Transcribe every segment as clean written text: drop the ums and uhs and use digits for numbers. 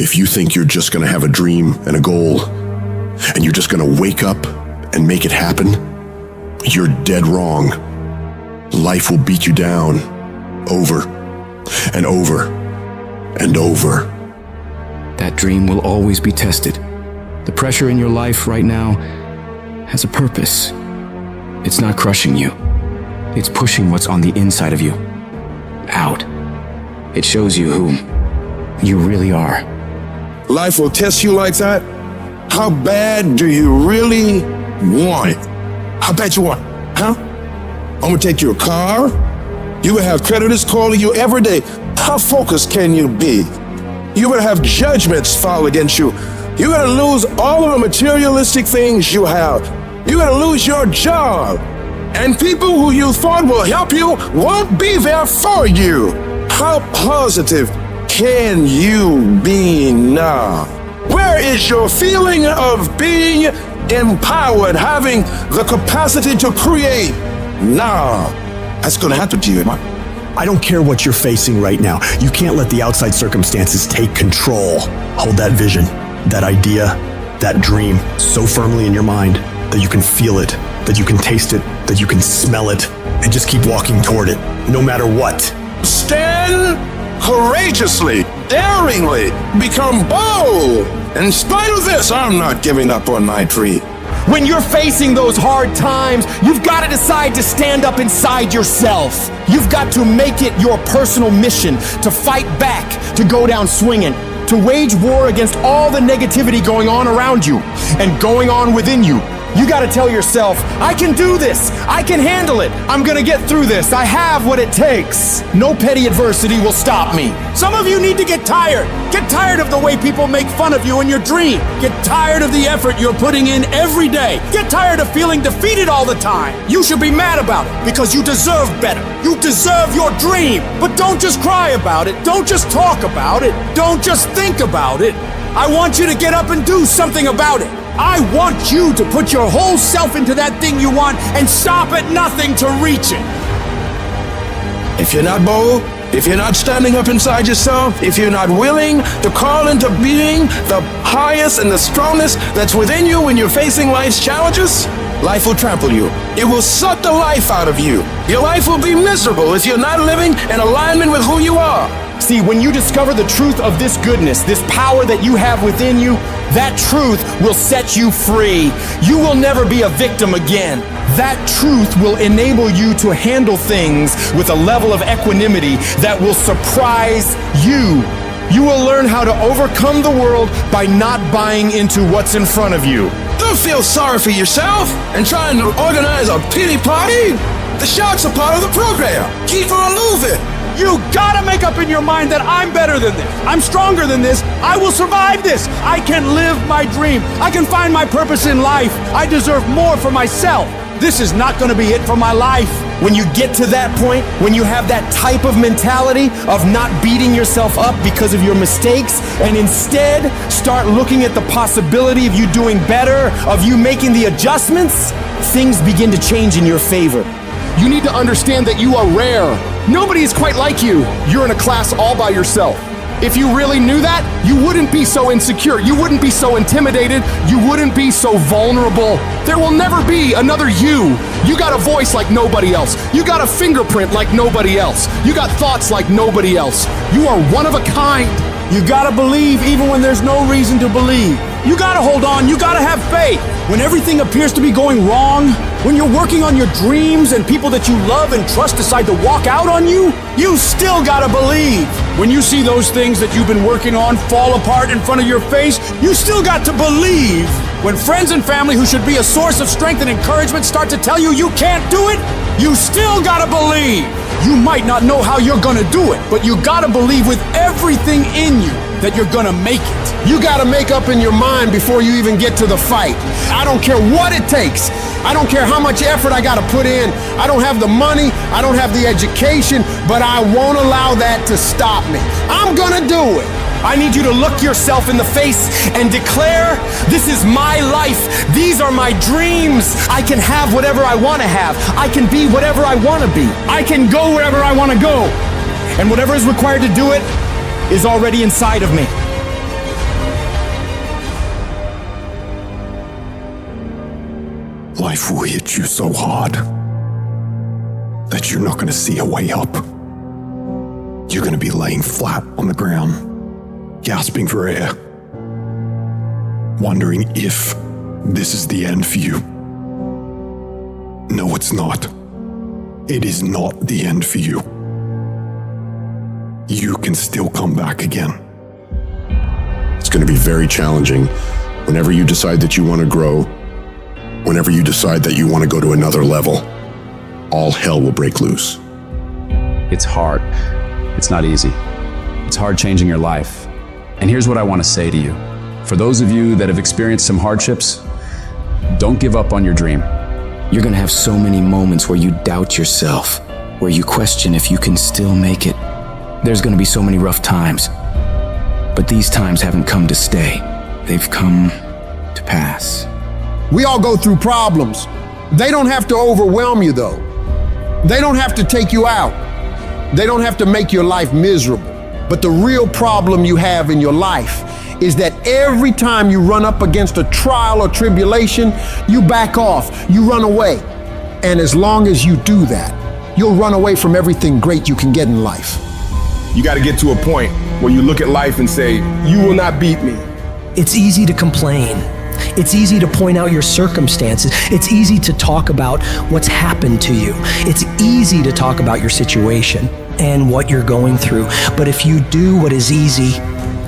If you think you're just going to have a dream and a goal, and you're just going to wake up and make it happen, you're dead wrong. Life will beat you down over and over and over. That dream will always be tested. The pressure in your life right now has a purpose. It's not crushing you. It's pushing what's on the inside of you out. It shows you who you really are. Life will test you like that. How bad do you really want it? How bad you want it, huh? I'm gonna take your car. You will have creditors calling you every day. How focused can you be? You will have judgments fall against you. You're gonna lose all of the materialistic things you have. You're gonna lose your job. And people who you thought will help you won't be there for you. How positive can you be now? Where is your feeling of being empowered, having the capacity to create now? That's gonna happen to you, man. I don't care what you're facing right now. You can't let the outside circumstances take control. Hold that vision, that idea, that dream so firmly in your mind that you can feel it, that you can taste it, that you can smell it, and just keep walking toward it, no matter what. Stand courageously, daringly, become bold. In spite of this, I'm not giving up on my dream. When you're facing those hard times, you've got to decide to stand up inside yourself. You've got to make it your personal mission to fight back, to go down swinging, to wage war against all the negativity going on around you and going on within you. You got to tell yourself, I can do this. I can handle it. I'm going to get through this. I have what it takes. No petty adversity will stop me. Some of you need to get tired. Get tired of the way people make fun of you in your dream. Get tired of the effort you're putting in every day. Get tired of feeling defeated all the time. You should be mad about it because you deserve better. You deserve your dream. But don't just cry about it. Don't just talk about it. Don't just think about it. I want you to get up and do something about it. I want you to put your whole self into that thing you want and stop at nothing to reach it. If you're not bold, if you're not standing up inside yourself, if you're not willing to call into being the highest and the strongest that's within you when you're facing life's challenges, life will trample you. It will suck the life out of you. Your life will be miserable if you're not living in alignment with who you are. See, when you discover the truth of this goodness, this power that you have within you, that truth will set you free. You will never be a victim again. That truth will enable you to handle things with a level of equanimity that will surprise you. You will learn how to overcome the world by not buying into what's in front of you. Don't feel sorry for yourself and trying to organize a pity party. The sharks are part of the program. Keep on moving. You gotta make up in your mind that I'm better than this. I'm stronger than this. I will survive this. I can live my dream. I can find my purpose in life. I deserve more for myself. This is not gonna be it for my life. When you get to that point, when you have that type of mentality of not beating yourself up because of your mistakes, and instead start looking at the possibility of you doing better, of you making the adjustments, things begin to change in your favor. You need to understand that you are rare. Nobody is quite like you. You're in a class all by yourself. If you really knew that, you wouldn't be so insecure. You wouldn't be so intimidated. You wouldn't be so vulnerable. There will never be another you. You got a voice like nobody else. You got a fingerprint like nobody else. You got thoughts like nobody else. You are one of a kind. You gotta believe even when there's no reason to believe. You gotta hold on. You gotta have faith. When everything appears to be going wrong, when you're working on your dreams and people that you love and trust decide to walk out on you, you still gotta believe. When you see those things that you've been working on fall apart in front of your face, you still got to believe. When friends and family who should be a source of strength and encouragement start to tell you you can't do it, you still gotta believe. You might not know how you're gonna do it, but you gotta believe with everything in you that you're gonna make it. You gotta make up in your mind before you even get to the fight. I don't care what it takes. I don't care how much effort I gotta put in. I don't have the money, I don't have the education, but I won't allow that to stop me. I'm gonna do it. I need you to look yourself in the face and declare, this is my life. These are my dreams. I can have whatever I wanna have. I can be whatever I wanna be. I can go wherever I wanna go. And whatever is required to do it is already inside of me. life will hit you so hard that you're not going to see a way up. You're going to be laying flat on the ground, gasping for air, wondering if this is the end for you. No, it's not. It is not the end for you. You can still come back again. It's going to be very challenging whenever you decide that you want to grow, whenever you decide that you want to go to another level. All hell will break loose. It's hard. It's not easy. It's hard changing your life. And here's what I want to say to you. For those of you that have experienced some hardships, don't give up on your dream. You're gonna have so many moments where you doubt yourself, where you question if you can still make it. There's gonna be so many rough times. But these times haven't come to stay. They've come to pass. We all go through problems. They don't have to overwhelm you, though. They don't have to take you out. They don't have to make your life miserable. But the real problem you have in your life is that every time you run up against a trial or tribulation, you back off, you run away. And as long as you do that, you'll run away from everything great you can get in life. You got to get to a point where you look at life and say, you will not beat me. It's easy to complain. It's easy to point out your circumstances. It's easy to talk about what's happened to you. It's easy to talk about your situation and what you're going through. But if you do what is easy,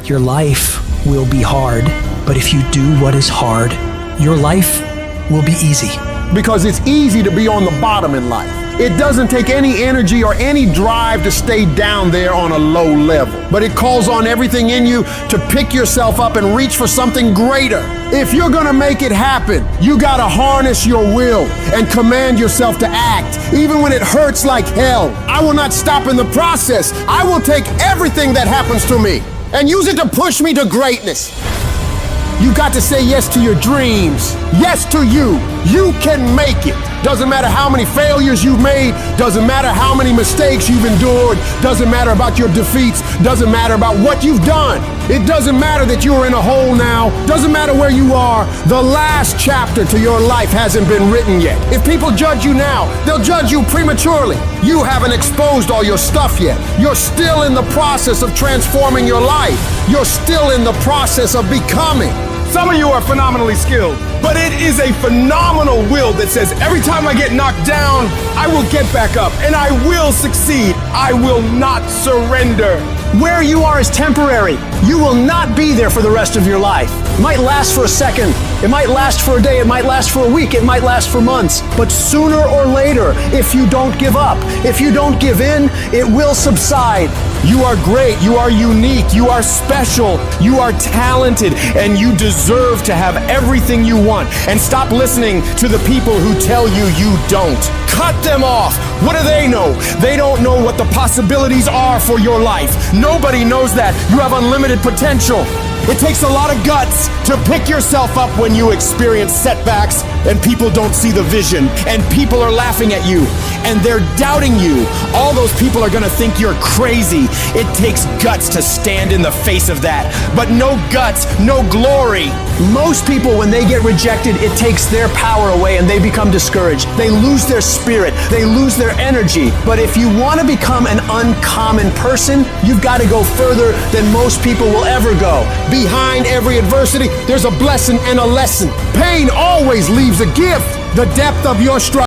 your life will be hard. But if you do what is hard, your life will be easy. Because it's easy to be on the bottom in life. It doesn't take any energy or any drive to stay down there on a low level. But it calls on everything in you to pick yourself up and reach for something greater. If you're gonna make it happen, you gotta harness your will and command yourself to act, even when it hurts like hell. I will not stop in the process. I will take everything that happens to me and use it to push me to greatness. You got to say yes to your dreams. Yes to you. You can make it. Doesn't matter how many failures you've made. Doesn't matter how many mistakes you've endured. Doesn't matter about your defeats. Doesn't matter about what you've done. It doesn't matter that you're in a hole now. Doesn't matter where you are. The last chapter to your life hasn't been written yet. If people judge you now, they'll judge you prematurely. You haven't exposed all your stuff yet. You're still in the process of transforming your life. You're still in the process of becoming. Some of you are phenomenally skilled, but it is a phenomenal will that says every time I get knocked down, I will get back up and I will succeed. I will not surrender. Where you are is temporary. You will not be there for the rest of your life. It might last for a second. It might last for a day. It might last for a week. It might last for months. But sooner or later, if you don't give up, if you don't give in, it will subside. You are great, you are unique, you are special, you are talented, and you deserve to have everything you want. And stop listening to the people who tell you you don't. Cut them off. What do they know? They don't know what the possibilities are for your life. Nobody knows that. You have unlimited potential. It takes a lot of guts to pick yourself up when you experience setbacks and people don't see the vision and people are laughing at you and they're doubting you. All those people are gonna think you're crazy. It takes guts to stand in the face of that, but no guts, no glory. Most people, when they get rejected, it takes their power away and they become discouraged. They lose their spirit. They lose their energy. But if you want to become an uncommon person, you've got to go further than most people will ever go. Behind every adversity, there's a blessing and a lesson. Pain always leaves a gift. The depth of your struggle